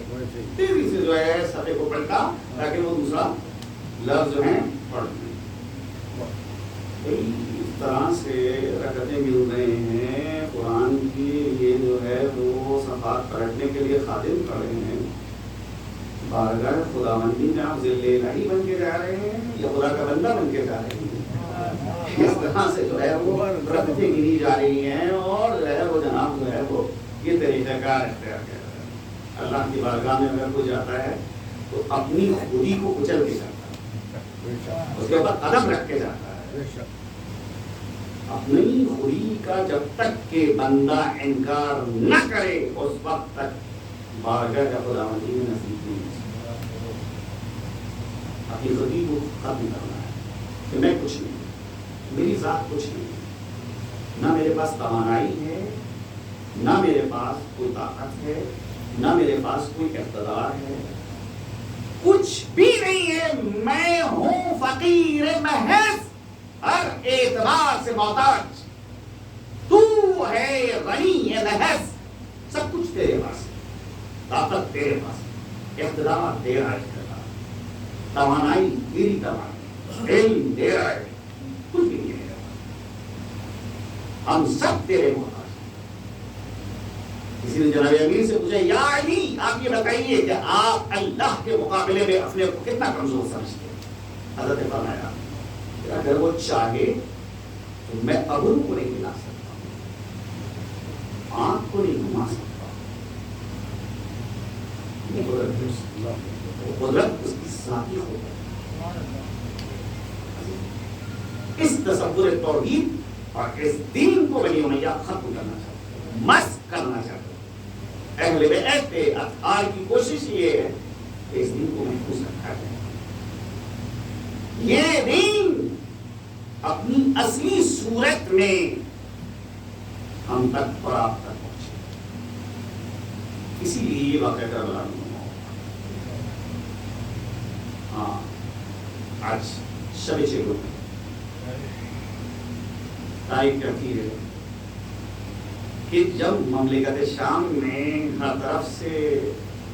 تیزی سے جو ہے صفحے کو پلٹا تاکہ وہ دوسرا لفظ جو ہے پڑھ لیں۔ اس طرح سے رکعتیں مل رہے ہیں قرآن کی، یہ جو ہے وہ صفحات پلٹنے کے لیے خادم کھڑے ہیں، بارگاہ خداوندی میں آپ ذل الہی بن کے جا رہے ہیں یا خدا کا بندہ بن کے جا رہے ہیں؟ اس طرح سے جو ہے وہ رکعتیں گنی جا رہی ہیں اور جو ہے وہ جناب جو ہے وہ یہ طریقہ کار اختیار کر رہا ہے۔ اللہ کی بارگاہ میں اگر کوئی جاتا ہے تو اپنی خودی کو کچل کے جاتا ہے، اس کے اوپر قدم رکھ کے جاتا ہے۔ اپنی خودی کا جب تک کہ بندہ انکار نہ کرے اس وقت تک بارگاہ خداوندی میں نصیب نہیں ہے۔ اپنی خودی کو ختم کرنا ہے کہ میں کچھ نہیں، میری ذات کچھ نہیں، نہ میرے پاس توانائی ہے، نہ میرے پاس کوئی طاقت ہے، نہ میرے پاس کوئی اقتدار ہے، کچھ بھی نہیں ہے، میں ہوں فقیر محض، ہر اعتبار سے محتاج، تو ہے غنی ہے محض، سب کچھ تیرے پاس، طاقت تیرے پاس، اقتدار تیرا اقتدار، توانائی تیری توانائی، علم تیرا ہے، کچھ بھی نہیں ہے۔ ہم سب تیرے محتاج ہیں. کسی نے جناب امیر سے پوچھا یا علی آپ یہ بتائیے کہ آپ اللہ کے مقابلے میں اپنے کو کتنا کمزور سمجھتے ہیں؟ حضرت نے فرمایا کہ اگر وہ چاہے تو میں ابرو کو نہیں ہلا سکتا، آنکھ کو نہیں گھما سکتا. قدرت اس کی ذاتی قدرت. اس تصور توحید اور اس دین کو بنی امیہ ختم کرنا چاہتے ہیں، مسخ کرنا چاہتے ہیں. اہل بیت اطہار کی کوشش یہ ہے کہ اس دین کو محفوظ رکھا جائے. یہ دین اپنی اصلی صورت میں ہم تک اور آپ تک پہنچے. اسی لیے یہ واقعہ کربلا میں آج شب چلو تاریخ کرتی ہے کہ جب مملکت شام میں ہر طرف سے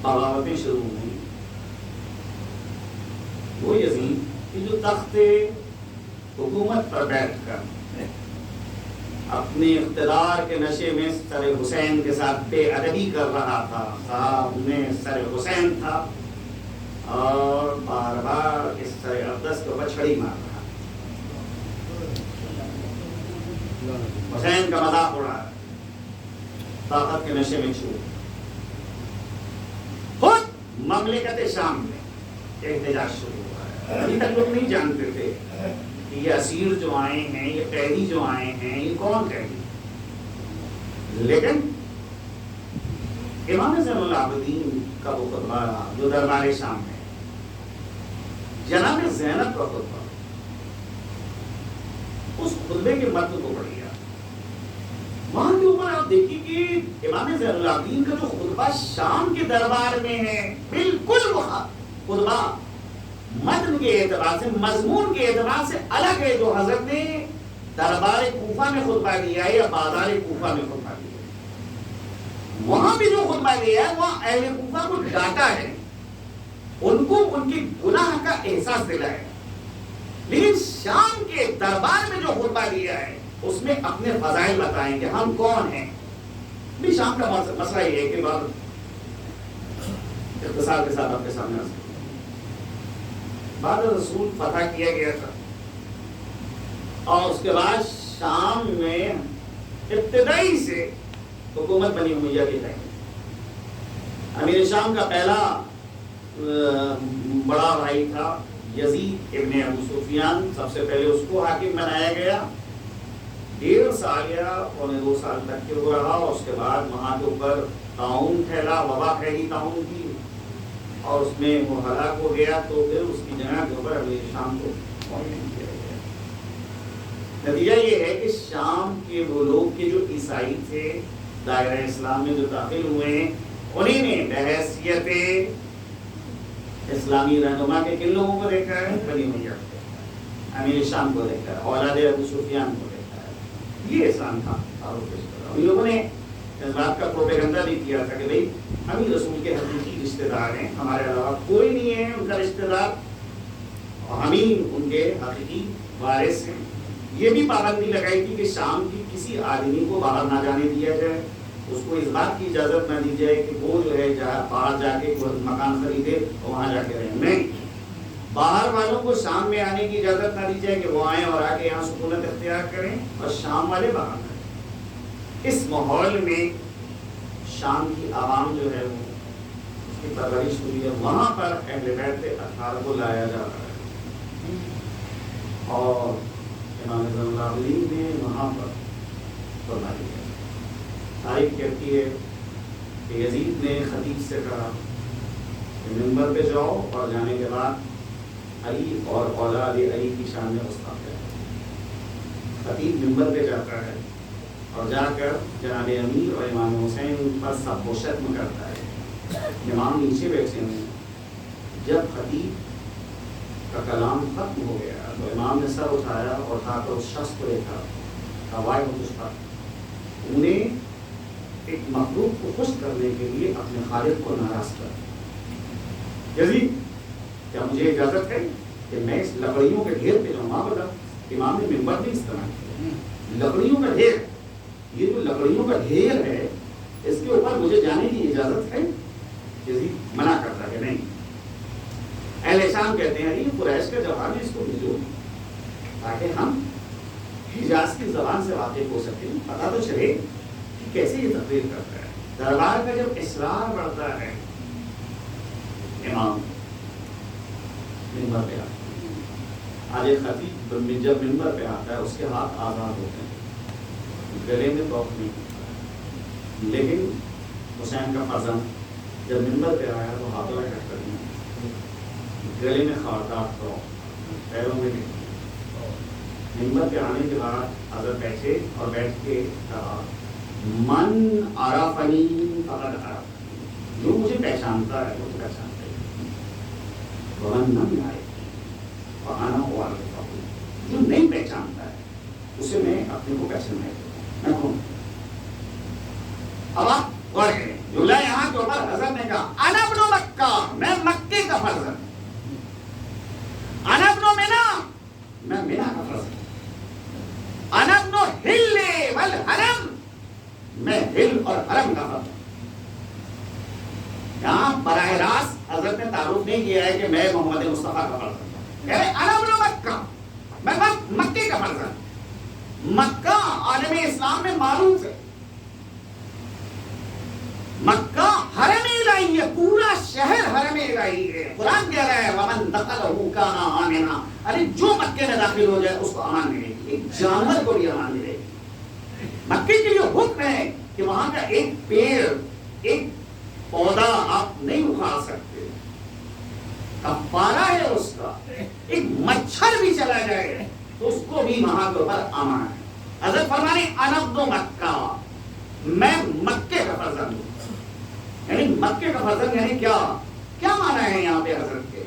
بغاوتیں شروع ہوئی، وہ یزید کہ جو تخت حکومت پر بیٹھ کر اپنے اقتدار کے نشے میں سر حسین کے ساتھ بے ادبی کر رہا تھا. صاحب نے سر حسین تھا اور بار بار اس سر اقدس کے اوپر چھڑی مار رہا. حسین کا مذاق اڑا ہے، طاقت کے نشے میں چھوٹ. خود مملکت شام میں احتجاج شروع ہوا ہے. ابھی تک لوگ نہیں جانتے تھے کہ یہ اسیر جو آئے ہیں، یہ قیدی جو آئے ہیں، یہ کون قیدی. لیکن امام زین العابدین کا وہ خطبہ جو دربار شام ہے، جناب زینب کا خطبہ، اس خطبے کے متن کو پڑھیا. وہاں کے اوپر آپ دیکھیے کہ امام زین العابدین کا جو خطبہ شام کے دربار میں ہے، بالکل وہ خطبہ متن کے اعتبار سے، مضمون کے اعتبار سے الگ ہے جو حضرت نے دربار کوفہ میں خطبہ دیا ہے یا بازار کوفہ میں خطبہ دیا ہے. وہاں بھی جو خطبہ دیا ہے وہاں اہل کوفہ کو ڈانٹا ہے، ان کو ان کے گناہ کا احساس دلایا. لیکن شام کے دربار میں جو خطبہ دیا ہے اس میں اپنے فضائل بتائیں کہ ہم کون ہیں. بھی شام کا مسئلہ یہ ہے کہ بعد اختصار کے ساتھ آپ کے سامنے بعد رسول فتح کیا گیا تھا اور اس کے بعد شام میں ابتدائی سے حکومت بنی امیہ کی ہے. امیر شام کا پہلا بڑا بھائی تھا یزید ابن ابو سفیان. سب سے پہلے اس کو حاکم بنایا گیا. 1.5 سال یا 2.25 سال تک کے وہ رہا. اس کے بعد وہاں کے اوپر طاعون پھیلا، وبا پھیلی طاعون کی، اور اس میں وہ ہلاک ہو گیا. تو پھر اس کی جگہ کے اوپر امیر شام کو اپوائنٹ کیا گیا. نتیجہ یہ ہے کہ شام کے وہ لوگ کے جو عیسائی تھے دائرہ اسلام میں جو داخل ہوئے ہیں، انہیں نے بحیثیت اسلامی رہنما کے کن لوگوں کو دیکھا ہے؟ بنی امیہ کو، امیر شام کو دیکھا ہے، اولاد ابو سفیان کو دیکھا ہے. یہ اسلام تھا. اور ان لوگوں نے اس بات کا پروپیگنڈا بھی کیا تھا کہ بھئی ہم ہی رسول کے حقیقی رشتہ دار ہیں، ہمارے علاوہ کوئی نہیں ہے ان کا رشتہ دار، اور ہم ہی ان کے حقیقی وارث ہیں. یہ بھی پابندی لگائی تھی کہ شام کی کسی آدمی کو باہر نہ جانے دیا جائے، اس کو اس بات کی اجازت نہ دی جائے کہ وہ جو ہے باہر جا کے کوئی مکان خریدے اور وہاں جا کے رہے. نہیں، باہر والوں کو شام میں آنے کی اجازت نہ دی جائے کہ وہ آئیں اور آ کے یہاں سکونت اختیار کریں، اور شام والے باہر کریں. اس ماحول میں شام کی عوام جو ہے وہ اس کی پرورش ہوئی ہے. وہاں پر اہل بیت اطہار کو لایا جا رہا ہے، اور امام زین العابدین نے وہاں پر فرمایا ہے. تاریخ کہتی ہے کہ یزید نے خطیب سے کہا کہ منبر پہ جاؤ، اور جانے کے بعد علی اور اولاد علی کی شان میں گستاخی کرو. خطیب منبر پہ جاتا ہے اور جا کر جناب امیر اور امام حسین پر سب و شتم کرتا ہے. امام نیچے بیٹھے ہیں. جب خطیب کا کلام ختم ہو گیا تو امام نے سر اٹھایا اور اٹھا کر اس شخص کو دیکھا. ہوائے انہیں ایک مخلوق کو خوش کرنے کے لیے اپنے خالق کو ناراض کر. یزید کیا مجھے اجازت ہے کہ میں اس لکڑیوں کے ڈھیر پہ جاؤں؟ ماں بتا، امام نے منبر بھی استعمال کیا، لکڑیوں کا ڈھیر. یہ جو لکڑیوں کا ڈھیر ہے اس کے اوپر مجھے جانے کی اجازت ہے؟ یزید منع کرتا ہے نہیں. اہل شام کہتے ہیں یہ قریش کا جواب ہے، اس کو بھیجو تاکہ ہم حجاز کی زبان سے واقف ہو سکیں، پتہ تو چلے کہ کیسے یہ تقریر کرتا ہے. دربار کا جب اسرار بڑھتا ہے، امام منبر پہ آتا ہے. آج ایک خطیب جب منبر پہ آتا ہے اس کے ہاتھ آزاد ہوتے ہیں، گلے میں توق نہیں ہوتا. لیکن حسین کا فرزند جب منبر پہ آیا تو ہاتھوں میں کٹ کر دیا، گلے میں خاردار تو پیروں میں نہیں. منبر پہ آنے کے بعد حضرت بیٹھے اور بیٹھ کے کہا من عرفنی فقد عرفنی، جو مجھے پہچانتا ہے وہ تو پہچانتا ہے، ومن لم یعرفنی فانا اعرفہ، جو نہیں پہچانتا ہے اسے میں اپنے کو پہچان نہیں دیتا. میں کون؟ اب آپ غور کریں، جملہ یہاں کے اوپر حضرت نے کہا انا ابن مکہ، میں مکے کا فرزند، انا ابن مینا، میں مینا کا فرزند، انا ابن ہل والحرم، میں ہل اور حرم کا فرزند. یہاں براہ راست حضرت نے تعارف نہیں کیا ہے کہ میں محمد مصطفیٰ کا فرزند ہوں. انا ابن مکہ، میں مکے کا فرزند. مکہ عالم اسلام میں معروف ہے، مکہ حرم الہی ہے، پورا شہر حرم الہی ہے. قرآن کہہ رہا ہے ومن دخلہ کان آمنا، ارے جو مکے میں داخل ہو جائے اس کو امان ملے گی، ایک جانور کو بھی امان ملے گی. مکے کے لیے حکم ہے کہ وہاں کا ایک پیڑ، ایک پودا آپ نہیں اکھاڑ سکتے، کفارہ ہے اس کا. ایک مچھر بھی چلا جائے تو اس کو بھی وہاں کے اوپر امان ہے. حضرت فرمانے انا ابن مکہ، میں مکے کا فرزند ہوں. یعنی مکے کا فرزند یعنی کیا مانا ہے یہاں پہ حضرت کے؟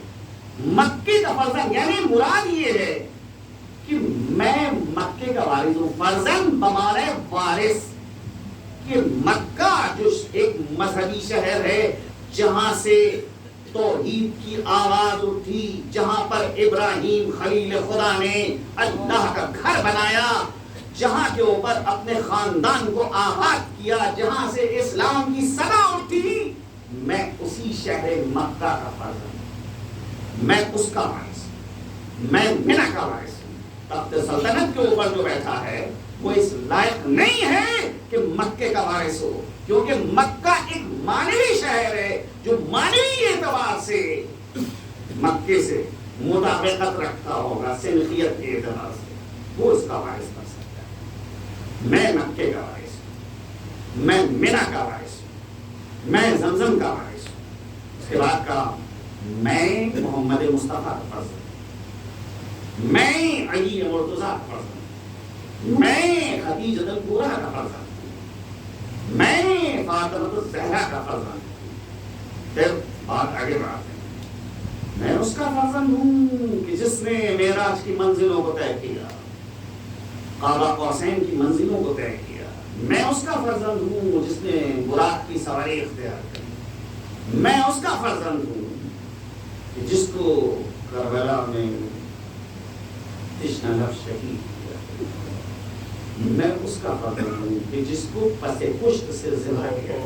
مکے کا فرزند یعنی مراد یہ ہے کہ میں مکے کا وارث ہوں. فرزند بمانے وارث، کہ مکہ جو ایک مذہبی شہر ہے جہاں سے توحید کی آواز اٹھی، جہاں پر ابراہیم خلیل خدا نے اللہ کا گھر بنایا، جہاں کے اوپر اپنے خاندان کو آباد کیا، جہاں سے اسلام کی صدا اٹھی، میں اسی شہر مکہ کا فرزند ہوں، میں اس کا وارث ہوں، میں منع کا وارث ہوں. تخت سلطنت کے اوپر جو بیٹھا ہے وہ اس لائق نہیں ہے کہ مکے کا وارث ہو، کیونکہ مکہ ایک مانوی شہر ہے جو مانوی اعتبار سے مکے سے مطابقت رکھتا ہوگا، سنخیت کے اعتبار سے وہ اس کا وارث بن سکتا ہے. میں مکے کا وارث ہوں، میں منع کا وارث ہوں، میں زمزم کا وارث ہوں. اس کے بعد کہا میں محمد مصطفیٰ کا فرزند ہوں، میں علی مرتضیٰ کا فرزند ہوں، میں خدیجہ الکبریٰ کا فرزند ہوں، میں فاطمہ الزہرا کا فرزند ہوں. پھر بات آگے بڑھاتے ہیں، میں اس کا فرزند ہوں کہ جس نے معراج کی منزلوں کو طے کیا، قاب قوسین کی منزلوں کو طے کیا. میں اس کا فرزند ہوں جس نے براق کی سواری اختیار کی. میں اس کا فرزند ہوں کہ جس کو کربلا میں تشنہ لب شہید کیا. میں اس کا فرزند ہوں کہ جس کو پس پشت سے ذبح کیا.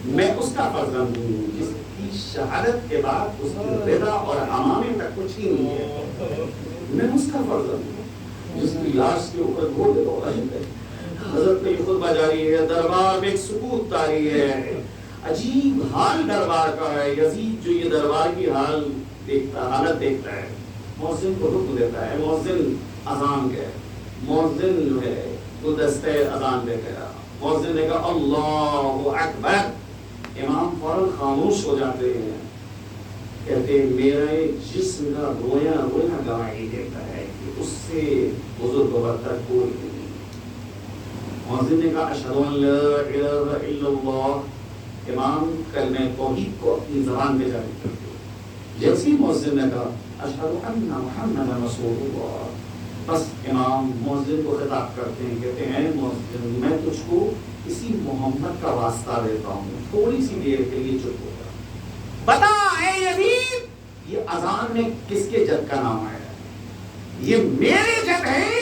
میں اس کا فرزند ہوں جس کی شہادت کے بعد اس کی رضا اور امامے تک کچھ ہی نہیں ہے. میں اس کا فرزند ہوں جس کی لاش کے اوپر گھوڑے ہو رہے ہیں. حضرت کا یہ خطبہ جاری ہے، دربار میں ایک سکوت طاری ہے. عجیب حال دربار کا ہے. یزید جو یہ دربار کی حالت دیکھتا ہے، مؤذن کو حکم دیتا ہے، مؤذن اذان کے، مؤذن جو ہے وہ دستے اذان دے گیا. مؤذن نے کہا اللہ اکبر. امام فوراً خاموش ہو جاتے ہیں، کہتے ہیں میرے جسم کا رویا رویا گواہی دیتا ہے کہ اس سے بزرگ و برتر کوئی نہیں. مؤذن نے کہا اشہد ان لا الہ الا اللہ. امام کلمہ توحید کو اپنی زبان میں جاری کرتے ہیں. جیسے مؤذن نے کہا اشہد ان محمد رسول اللہ، بس امام مؤذن کو خطاب کرتے ہیں، کہتے ہیں مؤذن میں تجھ کو اسی محمد کا واسطہ دیتا ہوں، تھوڑی سی دیر کے لیے چپ ہو جا، بتا اے یزید یہ اذان میں کس کے جد کا نام آیا ہے؟ یہ میرے جد ہے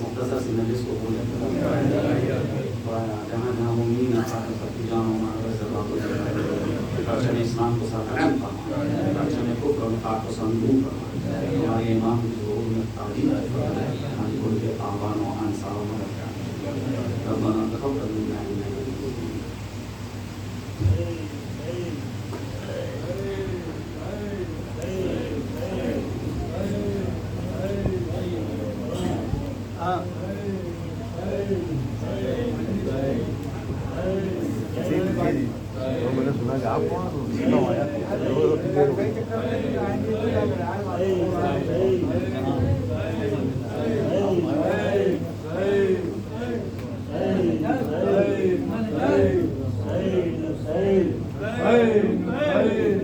مختصر سی مجلس کو بولے جہاں جہاں مؤمنین آقا سب کی جانوں میں پرچم اسلام کو ساتھ رحم فرما، پرچم کفر و نفاق کو سندور فرما، ہمارے امام کی ظہور میں تعلیم فرما، ہماری کل کے آبان و انصار و ربنا تقبل منا انك میں نے سنا کہ آپ کون آیا